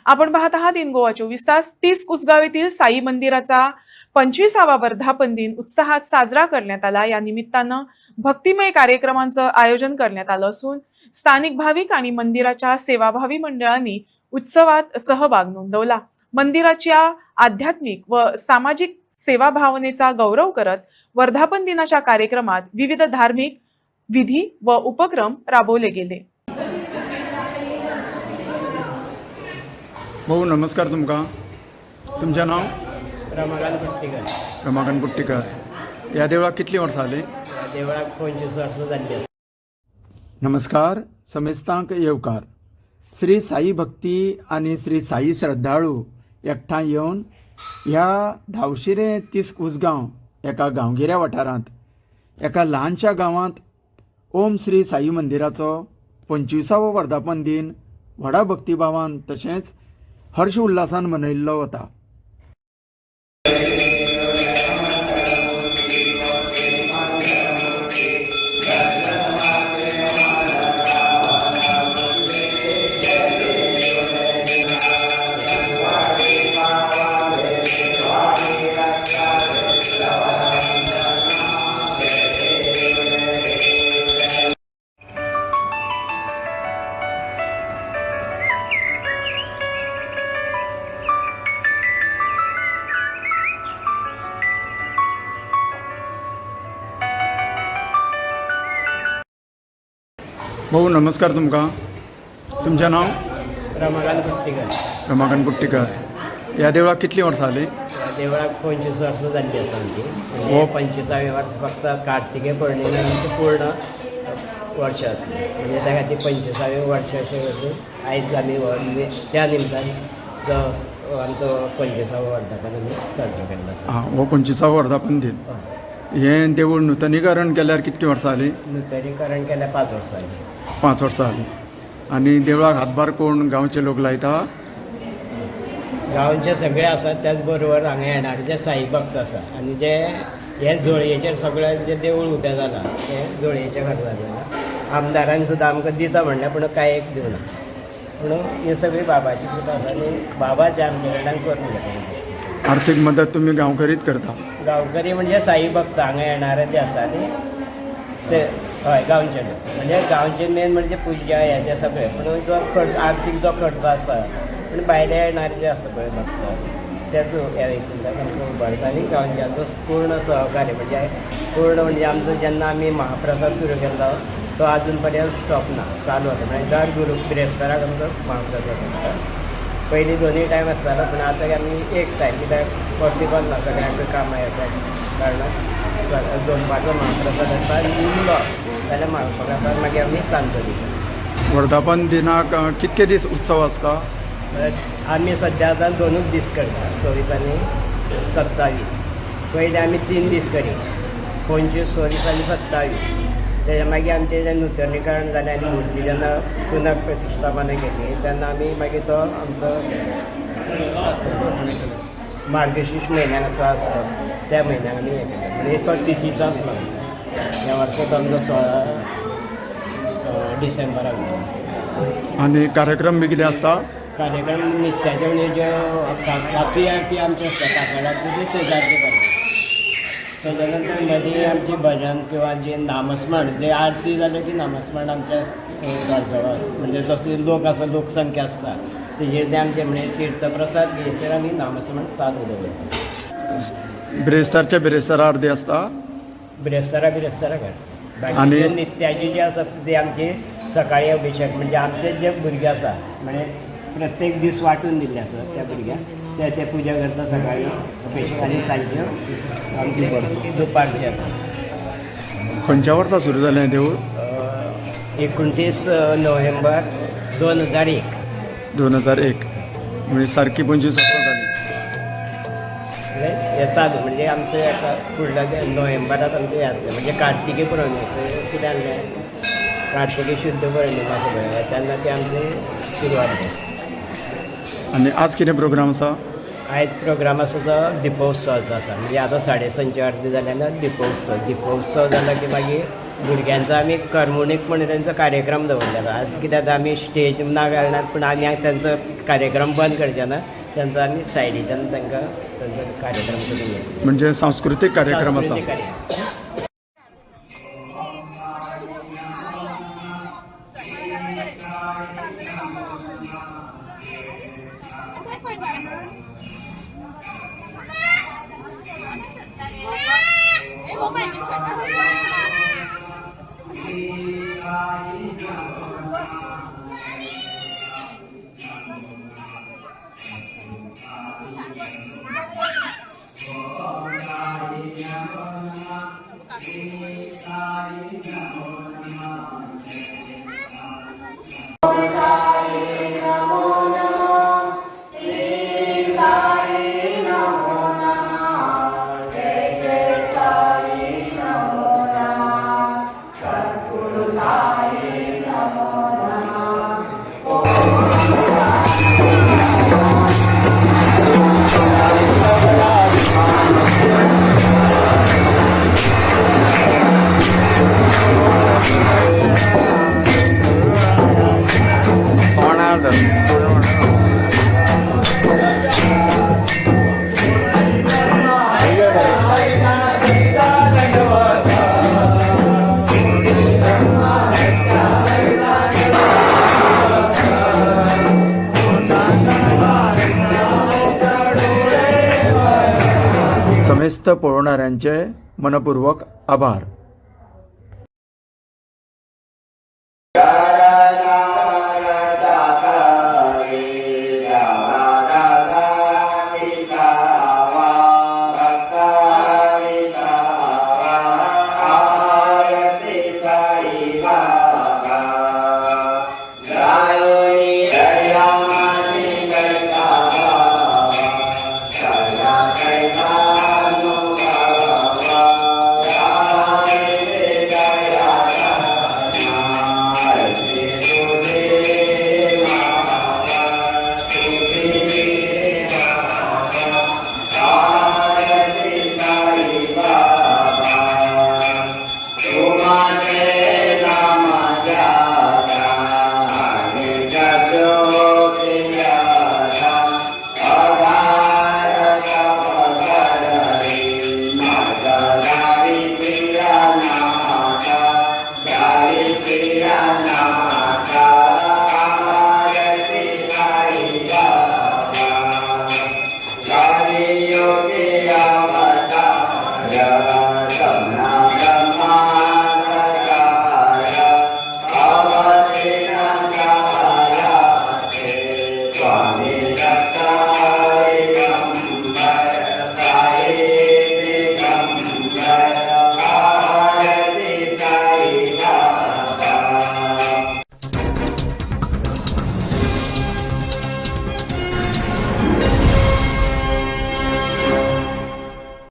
आपण पाहत आहात इन गोवा 24 तास. 30 कुसगाव येथील साई मंदिराचा 25वा वर्धापन दिन उत्साहात साजरा करण्यात आला. या निमित्तानं भक्तिमय कार्यक्रमांचं आयोजन करण्यात आलं असून स्थानिक भाविक आणि मंदिराच्या सेवाभावी मंडळांनी उत्सवात सहभाग नोंदवला. मंदिराच्या आध्यात्मिक व सामाजिक सेवा भावनेचा गौरव करत वर्धापन दिनाच्या कार्यक्रमात विविध धार्मिक विधी व उपक्रम राबवले गेले. भाऊ नमस्कार. तुमचं नाव? रमाकांत कुट्टीकर. रमाकांत कुट्टीकर. या देवळाक कितली वर्सां जाली? देवळाक 25 वर्सां जाल्ली. नमस्कार. समेस्तांक येवकार. श्री साई भक्ती आणि श्री साई श्रद्धाळू एकठांय येवन ह्या धावशिरे 30 कुसगांव एका गांवगिऱ्या वाठारांत एका ल्हानशा गांवांत ओम श्री साई मंदिराचो 25वो वर्धापन दिन व्हडा भक्तिभावान तशेंच हर्ष उल्हासान मनयल्लो वता. भाऊ नमस्कार. तुमचं नाव? रमाकांत कुट्टीकर. रमाकांत कुट्टीकर. या देवळाक कितली वर्सां जाली? देवळाक 25 वर्सां जाल्ली आसा आमची. हो. 25वे वर्स फक्त कार्तिके पौर्णिमेची पूर्ण वर्ष जातली. म्हणजे त्या खातीर 25वे वर्ष अशें करून आयज आमी त्या निमतान जो आमचो 25वो वर्धापन आमी साजरो केल्लो आसा. हां, हो 25वो वर्धापन दिन. हें देवूळ नूतनीकरण केल्यार कितली वर्सां जाली? नूतनीकरण केल्यार 5 वर्सां जालीं. 5 वर्सां जाली. आनी देवळाक हातभार कोण गांवचे लोक लायता? गांवचे सगळे आसात. त्याच बरोबर हांगा येणारे जे साई भक्त आसा आनी जे हे जोळयेचेर सगळें जे देवूळ उबें जालां तें जोळयेच्या खर्चान जालां. आमदारान सुद्दां आमकां दिता म्हणलें पूण कांय एक दिवना. पूण ही सगळी बाबाची कृपा आसा आनी बाबा जे आमचे कडल्यान करून घेता. आर्थीक मदत तुमी गांवकरीच करता? गांवकरी म्हणजे साई भक्त हांगा येणारे जे आसा न्ही ते हय गांवचे लोक. म्हणजे गांवचे मेन म्हणजे पुजा हे ते सगळे. पूण जो खर्च आर्थीक जो खर्च आसा पूण भायले येणारे जे आसा पळय भक्त तेच ह्या हितूंतल्यान आमकां उबारता आनी गांवच्यांचो पूर्ण सहकार्य म्हणजे पूर्ण म्हणजे आमचो जेन्ना आमी महाप्रसाद सुरू केल्लो तो आजून पर्यंत स्टॉप ना, चालू आसा. म्हणजे दर गुरू बिरेस्ताराक आमचो महाप्रसाद आसता. पयलीं 2 टायम आसतालो पूण आतां आमी एक टायम कित्याक पॉसिबल ना सगळ्यांक कामां येता कारणान 2 पाटो महाप्रसाद आसता आनी उरलो जाल्यार महाप्रसाद मागीर आमी सांजचो दिता. वर्धापन दिनाक कितके दीस उत्सव आसता? आमी सद्या आतां 2च दीस करता, 26 आनी 27. पयलीं आमी 3 दीस करी, 25, 26 आनी 27. तेच्या मागीर आमचें जें नूतनीकरण जालें आनी मुर्ती जेन्ना पुनः प्रतिश्ठापना केली तेन्ना आमी मागीर तो आमचो मार्गशीर्श म्हयन्याचो आसता त्या म्हयन्याक आमी हें केलें. म्हणजे तो तिथीचो आसलो. ह्या वर्सा आमचो 16 डिसेंबराक जालो. आनी कार्यक्रम बी कितें आसता? कार्यक्रम नित्याचे म्हणजे जे रात्री आरती आमची आसता काकडाची ती शेजारचे करता. तेच्या नंतर मदीं आमची भजन किंवा जे नामस्मरण जे आरती जाले की नामस्मरण आमच्या घरजवळ म्हणजे जसं लोक आसा लोकसंख्या आसता तेजेर ते आमचे म्हणजे तीर्थप्रसाद घेयसर आमी नामस्मरण चालू दवरता. बिरेस्तार आरती आसता? बिरेस्तारा करता. आनी नित्याची जी आसा ती आमची सकाळी अभिषेक म्हणजे आमचे जे भुरगे आसा म्हणजे प्रत्येक दीस वांटून दिल्ले आसा त्या भुरग्यांक ते पुजा करता सकाळी अभिषेक आनी सांजच्यो आमची दुपारची आसा. खंयच्या वर्सा सुरू जालें देवूळ? 29 नोव्हेंबर 2001. 2001 म्हणजे सारकी 25 वर्सां जाली. हे चालू म्हणजे आमचं एका फुडल्या नोव्हेंबरात आमचें हें जातलें म्हणजे कार्तिकी पौर्णिमा कितें जालें कार्तिकी शुद्ध पौर्णिमा सगळें तेन्ना ती आमची सुरवात जाली. आनी आज कितें प्रोग्राम आसा? आयज प्रोग्राम आसा तो दिपोत्सवाचो आसा. म्हणजे आतां 6:30 आरती जाल्यार दिपोत्सव जाला की मागीर भुरग्यांचो आमी करमणूक म्हणून तेंचो कार्यक्रम दवरलेलो. आज कित्याक आमी स्टेज ना कारणान पूण आमी तेंचो कार्यक्रम बंद करचे ना, तेंचो आमी सायडीच्यान तांकां तेंचो कार्यक्रम करून घेतलो. म्हणजे सांस्कृतिक कार्यक्रम आसा. सांस्कृतीक कार्यक्रम. समेस्त पळोवणाऱ्यांचे मनपूर्वक आभार.